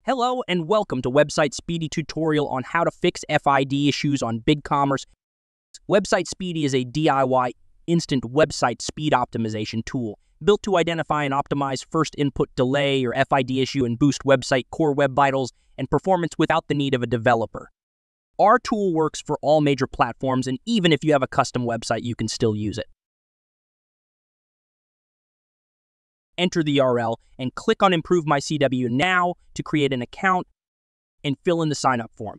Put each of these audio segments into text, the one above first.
Hello and welcome to Website Speedy tutorial on how to fix FID issues on BigCommerce. Website Speedy is a DIY instant website speed optimization tool built to identify and optimize first input delay or FID issue and boost website core web vitals and performance without the need of a developer. Our tool works for all major platforms, and even if you have a custom website, you can still use it. Enter the URL and click on Improve My CW now to create an account and fill in the sign-up form.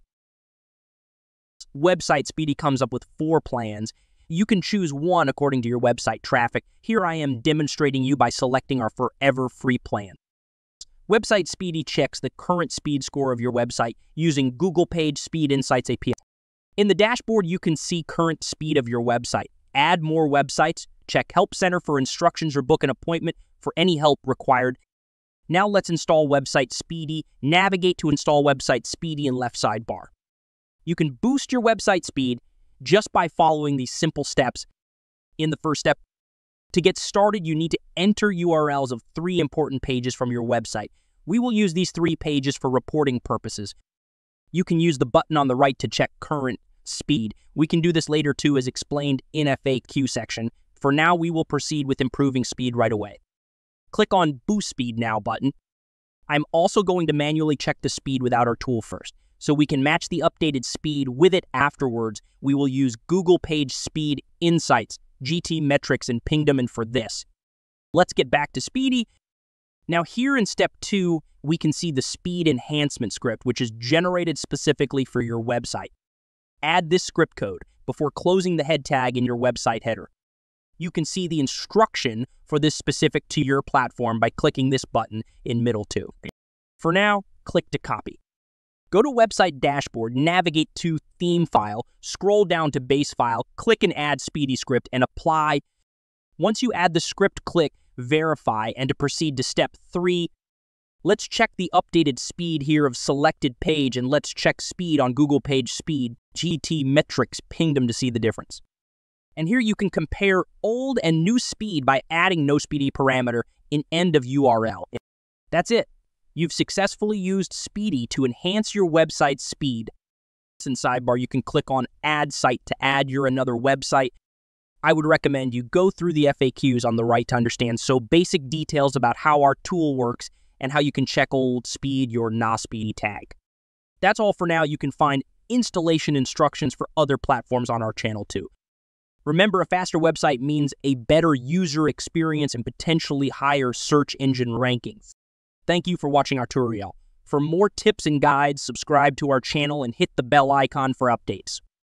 Website Speedy comes up with 4 plans. You can choose one according to your website traffic. Here I am demonstrating you by selecting our forever free plan. Website Speedy checks the current speed score of your website using Google Page Speed Insights API. In the dashboard, you can see current speed of your website. Add more websites, check Help Center for instructions, or book an appointment for any help required. Now let's install Website Speedy. Navigate to Install Website Speedy in left sidebar. You can boost your website speed just by following these simple steps. In the first step, to get started, you need to enter URLs of 3 important pages from your website. We will use these 3 pages for reporting purposes. You can use the button on the right to check current speed. We can do this later too, as explained in FAQ section. For now, we will proceed with improving speed right away. Click on Boost Speed Now button. I'm also going to manually check the speed without our tool first, so we can match the updated speed with it afterwards. We will use Google Page Speed Insights, GT Metrics, and Pingdom. And for this, let's get back to Speedy. Now here in step 2, we can see the speed enhancement script, which is generated specifically for your website. Add this script code before closing the head tag in your website header. You can see the instruction for this specific to your platform by clicking this button in middle 2. For now, click to copy. Go to Website Dashboard, navigate to Theme File, scroll down to Base File, click and add Speedy Script, and apply. Once you add the script, click Verify, and to proceed to step 3, let's check the updated speed here of selected page, and let's check speed on Google Page Speed, GT Metrics, Pingdom to see the difference. And here you can compare old and new speed by adding no speedy parameter in end of URL. That's it. You've successfully used Speedy to enhance your website's speed. In sidebar, you can click on Add Site to add your another website. I would recommend you go through the FAQs on the right to understand so basic details about how our tool works and how you can check old speed your not speedy tag. That's all for now. You can find installation instructions for other platforms on our channel too. Remember, a faster website means a better user experience and potentially higher search engine rankings. Thank you for watching our tutorial. For more tips and guides, subscribe to our channel and hit the bell icon for updates.